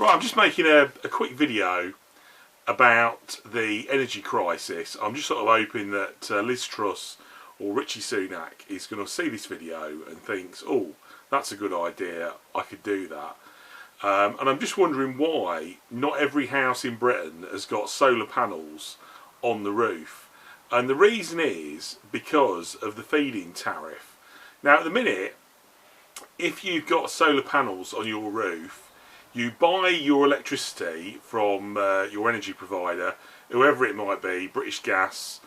Right, I'm just making a quick video about the energy crisis. I'm just sort of hoping that Liz Truss or Rishi Sunak is going to see this video and thinks, oh, that's a good idea, I could do that. And I'm just wondering why not every house in Britain has got solar panels on the roof. And the reason is because of the feed-in tariff. Now at the minute, if you've got solar panels on your roof, you buy your electricity from your energy provider, whoever it might be, British Gas,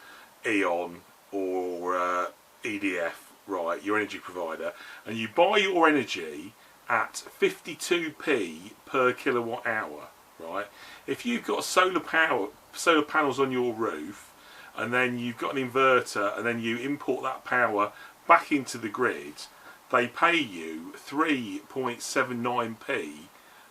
E.ON or EDF, right, your energy provider, and you buy your energy at 52p per kilowatt hour, right? If you've got solar panels on your roof, and then you've got an inverter, and then you import that power back into the grid, they pay you 3.79p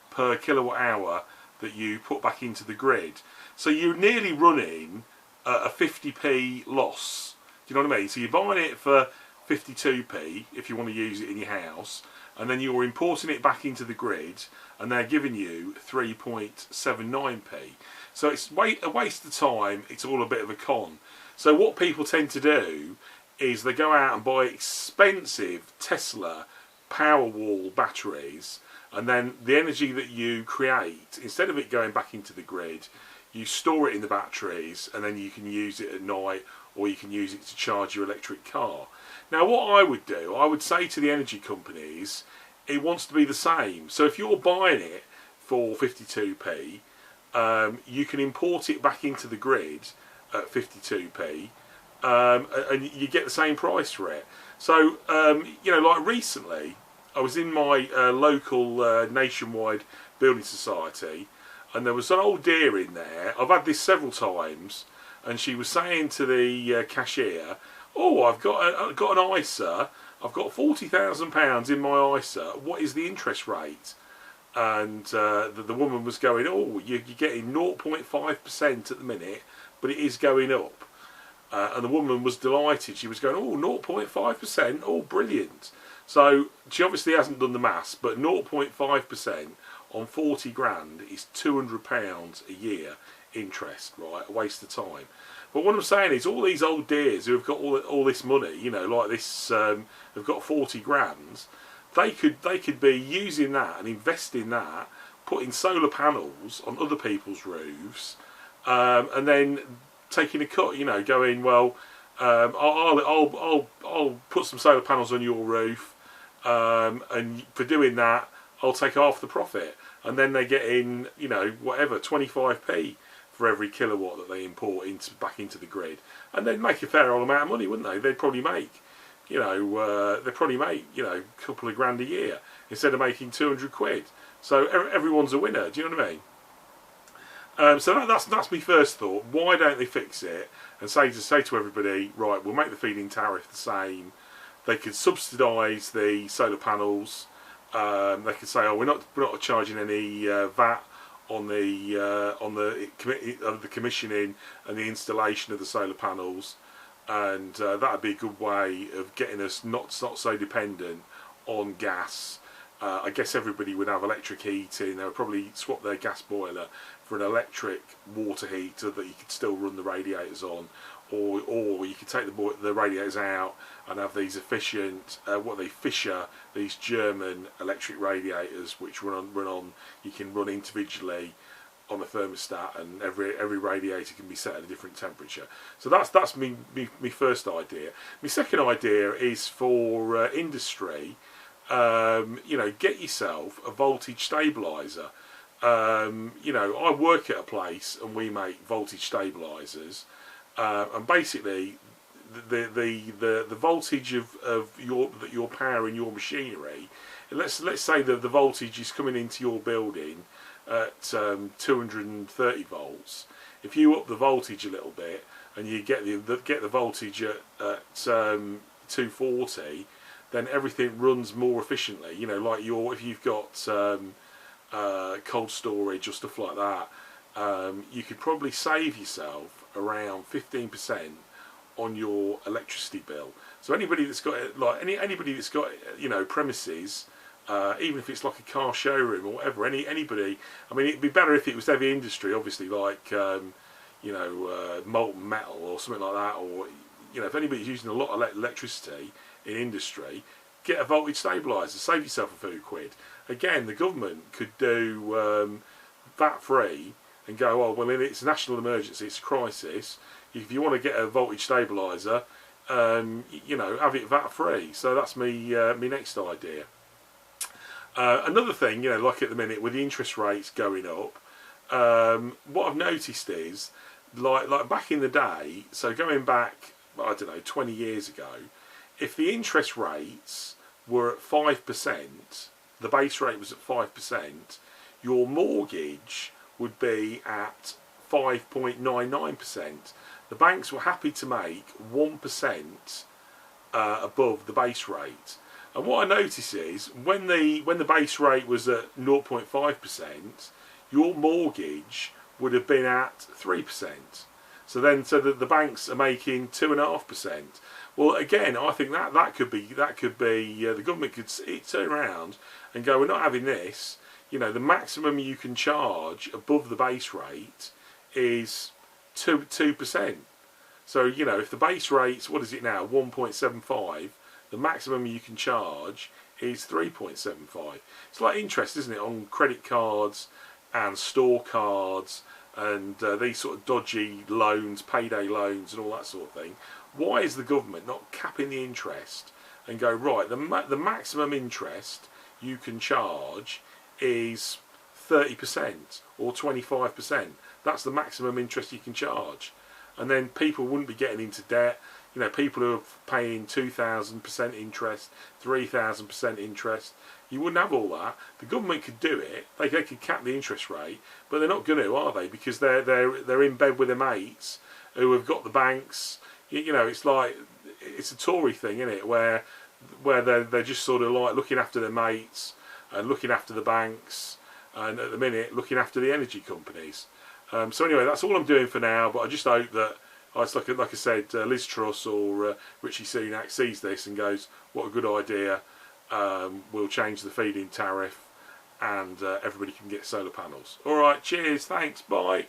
per kilowatt hour that you put back into the grid. So you're nearly running a 50p loss. Do you know what I mean? So you're buying it for 52p if you want to use it in your house, and then you're importing it back into the grid, and they're giving you 3.79p. So it's a waste of time. It's all a bit of a con. So what people tend to do is they go out and buy expensive Tesla Powerwall batteries, and then the energy that you create, instead of it going back into the grid, you store it in the batteries, and then you can use it at night, or you can use it to charge your electric car. Now what I would do, I would say to the energy companies, it wants to be the same. So if you're buying it for 52p, you can import it back into the grid at 52p, and you get the same price for it. So you know, like recently I was in my local nationwide building society, and there was an old dear in there. I've had this several times, and she was saying to the cashier, oh, I've got an ISA, I've got £40,000 in my ISA, what is the interest rate? And the woman was going, oh, you're getting 0.5% at the minute, but it is going up. And the woman was delighted. She was going, oh, 0.5%, oh, brilliant. So she obviously hasn't done the maths, but 0.5% on 40 grand is £200 a year interest, right? A waste of time. But what I'm saying is, all these old dears who have got all this money, you know, like this, have got 40 grand, they could be using that and investing that, putting solar panels on other people's roofs, and then taking a cut. You know, going, well, I'll put some solar panels on your roof, and for doing that, I'll take half the profit, and then they're getting, you know, whatever, 25p for every kilowatt that they import back into the grid, and they'd make a fair old amount of money, wouldn't they? They'd probably make, you know, a couple of grand a year instead of making 200 quid. So everyone's a winner. Do you know what I mean? So that's my first thought. Why don't they fix it and say to everybody, right, we'll make the feed-in tariff the same. They could subsidise the solar panels. They could say, oh, we're not charging any VAT on the commissioning and the installation of the solar panels, and that would be a good way of getting us not so dependent on gas. I guess everybody would have electric heating. They would probably swap their gas boiler for an electric water heater that you could still run the radiators on, or you could take the radiators out and have these efficient, Fisher, these German electric radiators which run on. You can run individually on a thermostat, and every radiator can be set at a different temperature. So that's me first idea. My second idea is for industry. You know, get yourself a voltage stabiliser. You know, I work at a place and we make voltage stabilisers, and basically the voltage of your power in your machinery. Let's say that the voltage is coming into your building at 230 volts. If you up the voltage a little bit and you get the voltage at 240, then everything runs more efficiently. You know, like if you've got cold storage or stuff like that, you could probably save yourself around 15% on your electricity bill. So anybody that's got, like, anybody that's got, you know, premises even if it's like a car showroom or whatever. Anybody. I mean, it'd be better if it was heavy industry, obviously, like molten metal or something like that, or if anybody's using a lot of electricity in industry, get a voltage stabiliser, save yourself a few quid. Again, the government could do VAT free and go, oh well, it's a national emergency, it's a crisis. If you want to get a voltage stabiliser, have it VAT free. So that's me next idea. Another thing, like at the minute with the interest rates going up, what I've noticed is, like back in the day, so going back, I don't know, 20 years ago, if the interest rates were at 5%, the base rate was at 5%, your mortgage would be at 5.99%. The banks were happy to make 1% above the base rate. And what I notice is when the base rate was at 0.5%, your mortgage would have been at 3%. So the banks are making 2.5%. Well, again, I think that could be the government could turn around and go, we're not having this. The maximum you can charge above the base rate is 2%. So if the base rate's, what is it now, 1.75, the maximum you can charge is 3.75. It's like interest, isn't it, on credit cards and store cards and these sort of dodgy loans, payday loans and all that sort of thing. Why is the government not capping the interest and go, right, the maximum interest you can charge is 30% or 25%. That's the maximum interest you can charge. And then people wouldn't be getting into debt. People who are paying 2,000% interest, 3,000% interest, you wouldn't have all that. The government could do it. They could cap the interest rate, but they're not going to, are they? Because they're in bed with their mates who have got the banks. It's like, it's a Tory thing, isn't it? Where they're just sort of like looking after their mates and looking after the banks, and at the minute looking after the energy companies. So anyway, that's all I'm doing for now. But I just hope that, like I said, Liz Truss or Rishi Sunak sees this and goes, what a good idea. We'll change the feed-in tariff and everybody can get solar panels. Alright, cheers, thanks, bye.